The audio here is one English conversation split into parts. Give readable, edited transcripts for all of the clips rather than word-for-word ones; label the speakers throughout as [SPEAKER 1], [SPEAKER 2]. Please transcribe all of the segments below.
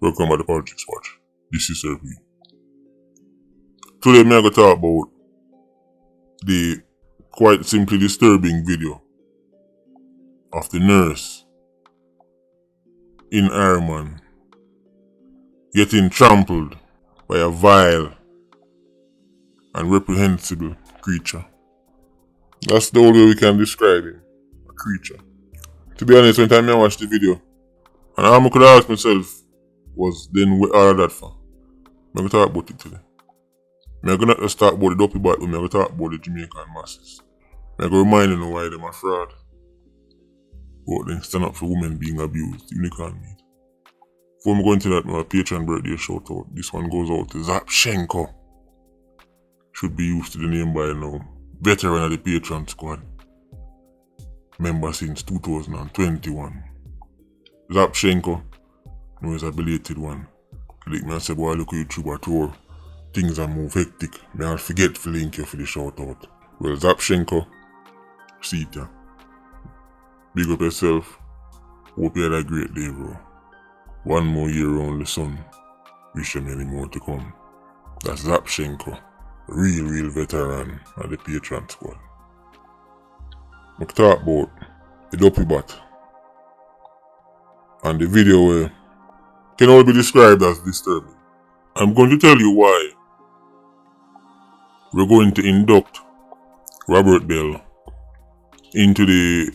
[SPEAKER 1] Welcome to the Politricks Watch. This is Sir P. Today I'm going to talk about the quite simply disturbing video of the nurse in Ireland getting trampled by a vile and reprehensible creature. That's the only way we can describe him, a creature. To be honest, when I watched the video, and all I could ask myself was, then what all of that for? I'm going to talk about it today. I'm going to just talk about the Duppybat, but I'm going to talk about the Jamaican masses. I'm going to remind you why they're a fraud. But then stand up for women being abused, unicorn meat. Before I'm going to that, my Patreon birthday shout out. This one goes out to Zapshenko. Should be used to the name by now. Veteran of the Patreon squad. Member since 2021. Zapshenko. No, it's a belated one. Like me, I said, boy, look at YouTube at tour. Things are move hectic. May I forget to link you for the shout out. Well, Zapshenko, see it ya. Big up yourself. Hope you had a great day, bro. One more year around the sun. Wish you many more to come. That's Zapshenko. Real veteran of the Patreon squad. I'm talk about the Duppybat. And the video where can only be described as disturbing. I'm going to tell you why we're going to induct Robert Bell into the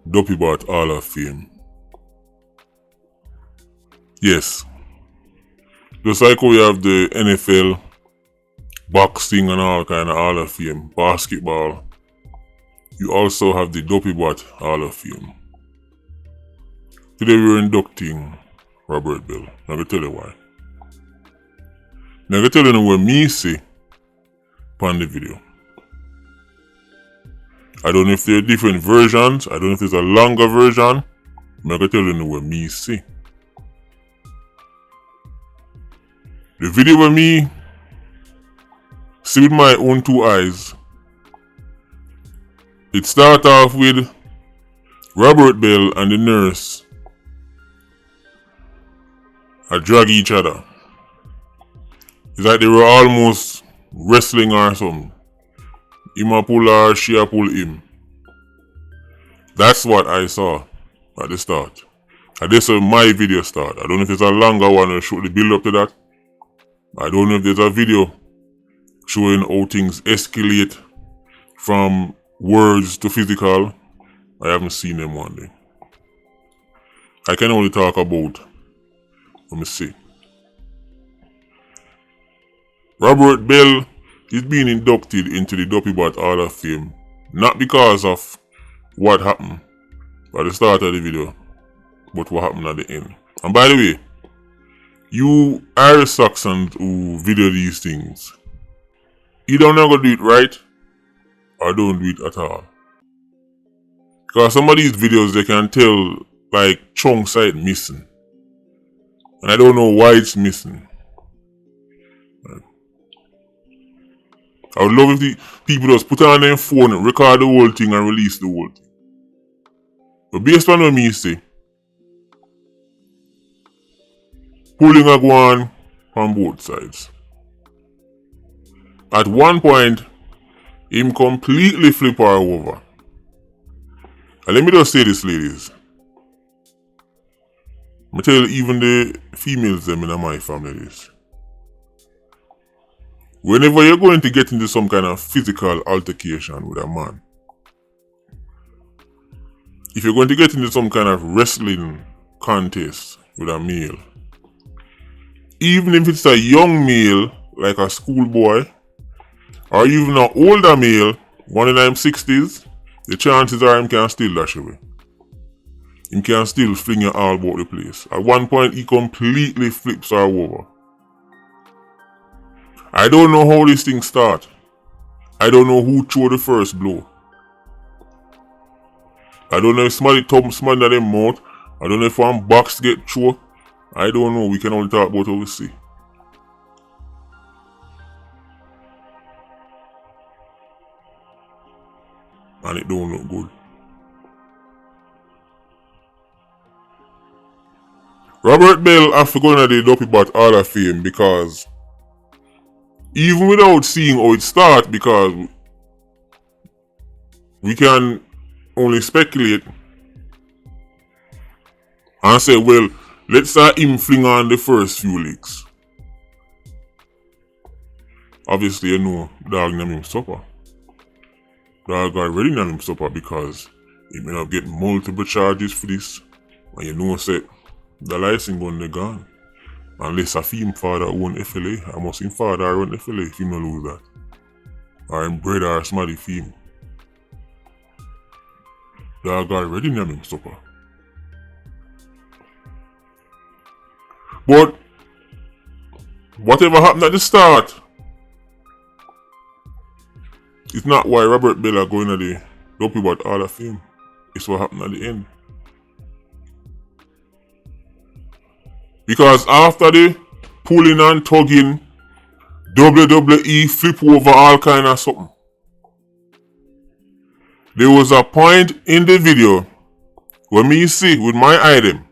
[SPEAKER 1] Duppybat Hall of Fame. Yes, just like we have the NFL, boxing and all kind of Hall of Fame, basketball, you also have the Duppybat Hall of Fame. Today we're inducting Robert Bell. I'm going to tell you why. I'm going to tell you what me see on the video. I don't know if there are different versions. I don't know if there's a longer version. I'm going to tell you what me see. The video with me see with my own two eyes. It starts off with Robert Bell and the nurse drag each other. It's like they were almost wrestling or something. Him a pull her, she a pull him. That's what I saw at the start. And this is my video start. I don't know if it's a longer one or show the build up to that. I don't know if there's a video showing how things escalate from words to physical. I haven't seen them one day. I can only talk about, let me see. Robert Bell is being inducted into the Duppybat Hall of Fame, not because of what happened at the start of the video, but what happened at the end. And by the way, you Irish Saxons who video these things, either not gonna do it right or don't do it at all. Because some of these videos they can tell like chunks are missing. And I don't know why it's missing. I would love if the people just put on their phone, record the whole thing and release the whole thing. But based on what me say, pulling a go on both sides. At one point, him completely flip her over. And let me just say this, ladies. I tell you, even the females them in my family this. Whenever you're going to get into some kind of physical altercation with a man, if you're going to get into some kind of wrestling contest with a male, even if it's a young male, like a schoolboy, or even an older male, one in them 60s, the chances are him can still dash away. Him can still fling you all about the place. At one point, he completely flips her over. I don't know how this thing start. I don't know who threw the first blow. I don't know if somebody thump somebody in their mouth. I don't know if one box get through. I don't know. We can only talk about what we see. And it don't look good. Robert Bell have to go into the Duppybat Hall of Fame because even without seeing how it starts, because we can only speculate and say, well, let's start him fling on the first few licks. Obviously, you know, dog name him supper. Dog already name him supper because he may not get multiple charges for this. And you know, say, the license gun gone. Unless a him father own FLA, I must him father own FLA if he no lose that. Or him brother or somebody for him. Dog already name him supper. But whatever happened at the start, it's not why Robert Bell are going to the Duppybat Hall of Fame. It's what happened at the end. Because after the pulling and tugging, WWE flip over all kind of something. There was a point in the video where me see with my item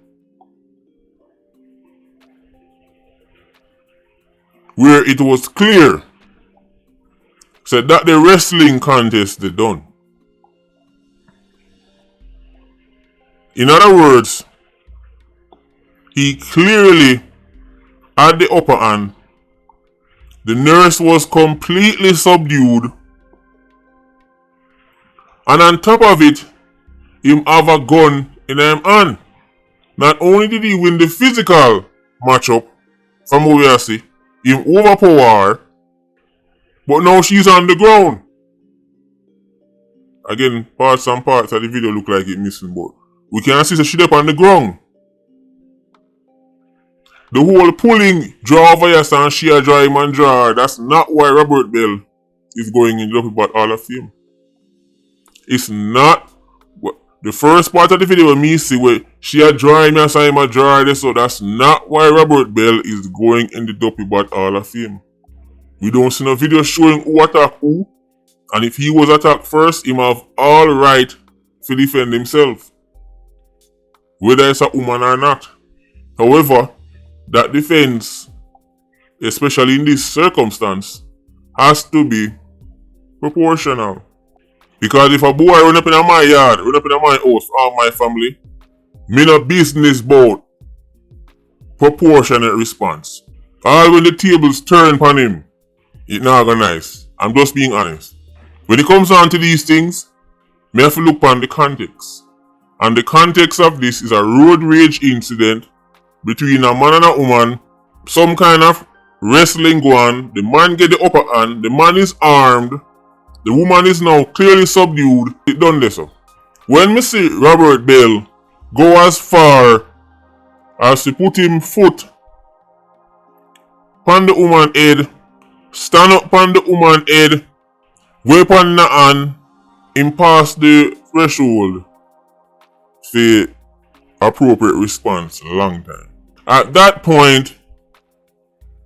[SPEAKER 1] where it was clear said that the wrestling contest they done. In other words, he clearly had the upper hand. The nurse was completely subdued. And on top of it, him have a gun in him hand. Not only did he win the physical matchup from what we see, him overpower her, but now she's on the ground. Again, parts of the video look like it missing, but we can see that she's up on the ground. The whole pulling, draw over here and she a draw him and draw her. That's not why Robert Bell is going in the Duppybat Hall of Fame. It's not. The first part of the video me see where she a draw him and him a draw her, so that's not why Robert Bell is going in the Duppybat Hall of Fame. We don't see no video showing who attacked who, and if he was attacked first, he have all right to defend himself, whether it's a woman or not. However, that defense, especially in this circumstance, has to be proportional. Because if a boy run up in my yard, run up in my house, all my family, me no business about proportionate response. All when the tables turn upon him, it not go nice. I'm just being honest. When it comes on to these things, me have to look upon the context. And the context of this is a road rage incident between a man and a woman. Some kind of wrestling go on. The man get the upper hand. The man is armed. The woman is now clearly subdued. It done this up. When me see Robert Bell go as far as to put him foot on the woman head, stand up on the woman head, weapon in the hand, him pass the threshold for appropriate response long time. At that point,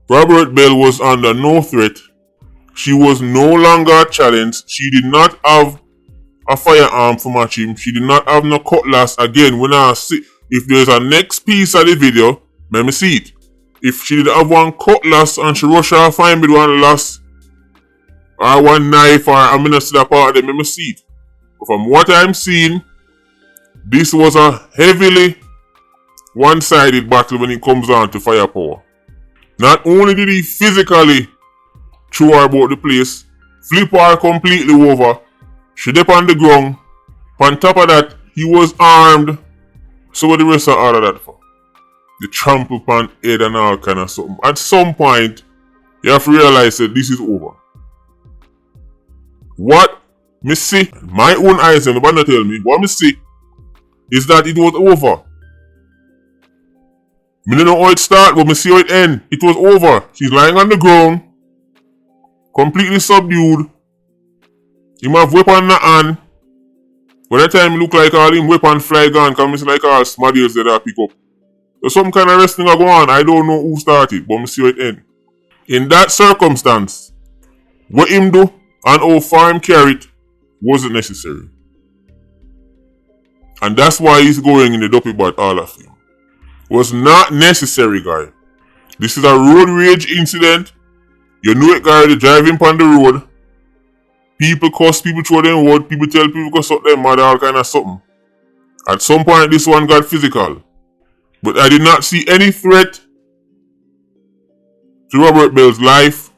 [SPEAKER 1] Robert Bell was under no threat. She was no longer a challenge. She did not have a firearm to match him. She did not have no cutlass. Again, when I see, if there's a next piece of the video, let me see it. If she did have one cutlass and she rush her find with one lass or one knife, or I'm gonna see that part of them, let me see it. But from what I'm seeing, this was a heavily one-sided battle when it comes on to firepower. Not only did he physically throw her about the place, flip her completely over, she dip on the ground. On top of that, he was armed. So what the rest of all of that for? The trample pan head and all kind of something. At some point, you have to realize that this is over. What me see, my own eyes, and nobody tell me, what me see is that it was over. Me don't know how it start, but me see how it end. It was over. She's lying on the ground, completely subdued. He have weapon in the hand. By the time look like all him weapon fly gone, cause me see like all smaddies that I pick up. So some kind of wrestling are going on. I don't know who started, but me see how it end. In that circumstance, what him do and how far him carry it wasn't necessary. And that's why he's going in the Duppybat Hall of Fame. was not necessary, guy. This is a road rage incident. You know it, guy, they driving on the road. People cuss, people throw them word, people tell people go suck them mother, all kind of something. At some point, this one got physical. But I did not see any threat to Robert Bell's life.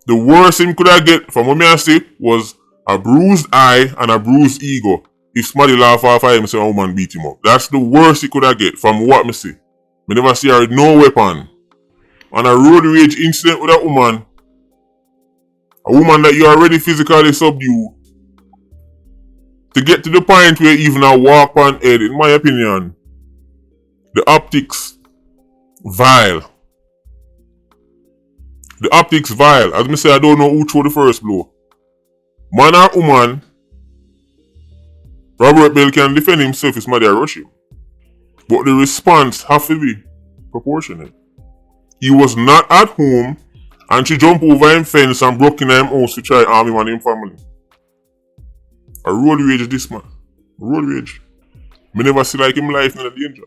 [SPEAKER 1] The worst him could have get, from what I see, was a bruised eye and a bruised ego. If somebody laugh off at him, say a woman beat him up. That's the worst he could have get, from what I see. I never see her with no weapon. On a road rage incident with a woman that you already physically subdue, to get to the point where even a walk on head, in my opinion, the optics vile. The optics vile. As I say, I don't know who threw the first blow. Man or woman, Robert Bell can defend himself if somebody rush him. But the response have to be proportionate. He was not at home and she jumped over him fence and broke in him house to try arm him and him family. A road rage this man. Road rage. Me never see like him life in a danger.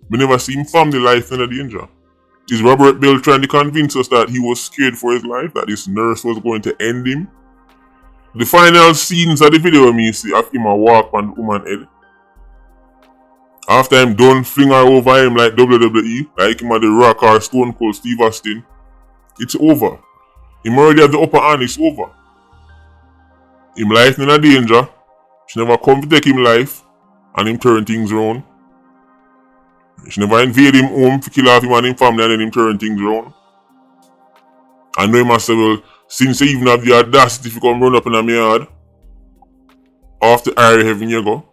[SPEAKER 1] Me never see him family life in a danger. Is Robert Bell trying to convince us that he was scared for his life, that this nurse was going to end him? The final scenes of the video me see of him a walk on the woman's head. After him done fling her over him like WWE, like him at the Rock or Stone Cold Steve Austin, it's over. Him already have the upper hand, it's over. Him life in a danger. She never come to take him life and him turn things around. She never invade him home to kill off him and him family and then him turn things around. I know him as well, since he even have the audacity to come run up in my yard, after Irie heaven you go.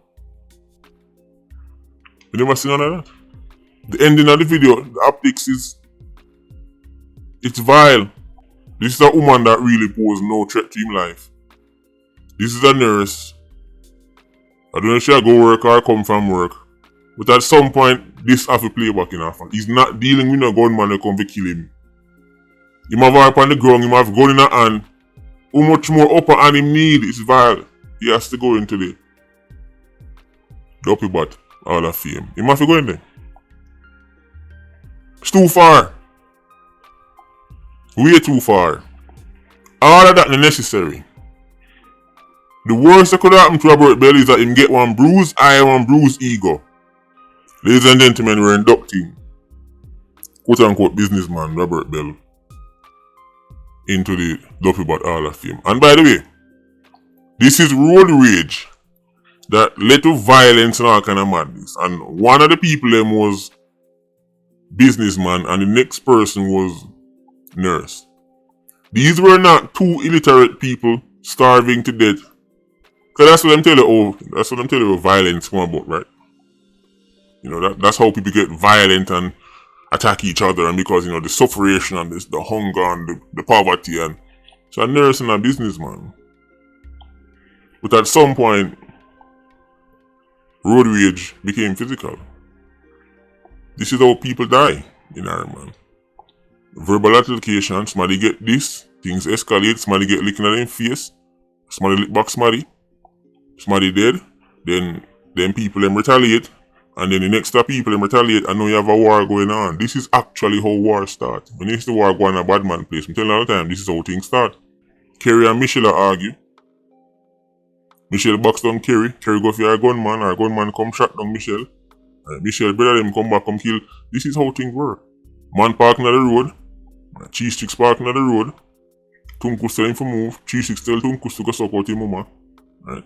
[SPEAKER 1] You never seen none of that. The ending of the video, the optics is, it's vile. This is a woman that really posed no threat to him life. This is a nurse. I don't know if she'll go work or come from work. But at some point, this have to play back in her front. He's not dealing with no gunman that come to kill him. He have her up on the ground, he have gun in her hand. How much more upper hand him need is vile. He has to go into the Duppybat Hall of Fame. He have to go in there. It's too far. Way too far. All of that is necessary. The worst that could happen to Robert Bell is that him get one bruised eye and one bruised ego. Ladies and gentlemen, we're inducting quote-unquote businessman Robert Bell into the Duppybat Hall of Fame. And by the way, this is road rage that led to violence and all kind of madness. And one of the people them was businessman and the next person was nurse. These were not two illiterate people starving to death. Cause that's what I'm telling you. That's what I'm telling you. Violence come about, right? You know that's how people get violent and attack each other, and because the sufferation and the hunger and the poverty, and so a nurse and a businessman. But at some point, road rage became physical. This is how people die in Ireland, man. Verbal altercation, somebody get this, things escalate, somebody get licking at them face, somebody lick back somebody dead, then people them retaliate, and then the next people them retaliate, and now you have a war going on. This is actually how war starts. When you see the war going a bad man place, I'm telling you all the time, this is how things start. Kerry and Michelle argue. Michelle box down Kerry. Kerry go for a gunman, or a gunman come shot down Michelle. Michelle brother them come back, come kill. This is how things work. Man parking on the road. Cheese sticks parking on the road. Tunkus tell him to move. Cheese sticks tell Tunkus to go suck out his mama. Right.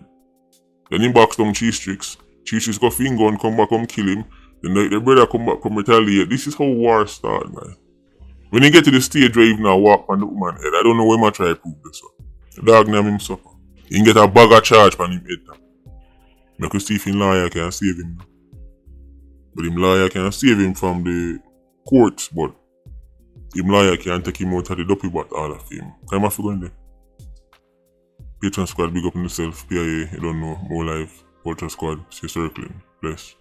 [SPEAKER 1] Then he box down cheese sticks. Cheese sticks go finger and come back, come kill him. Then the brother come back, come retaliate. This is how war start, man. When you get to the stage where you now walk on the woman's head, I don't know where I try to prove this. The dog name him suffer. He can get a bag of charge on him head. Make you see if him lawyer can save him. But him lawyer can save him from the courts, but him lawyer can take him out of the Duppybat Hall of Fame. Come off going there. Patreon squad, big up on yourself. PIA, you don't know, more live. Ultra squad, stay circling. Bless.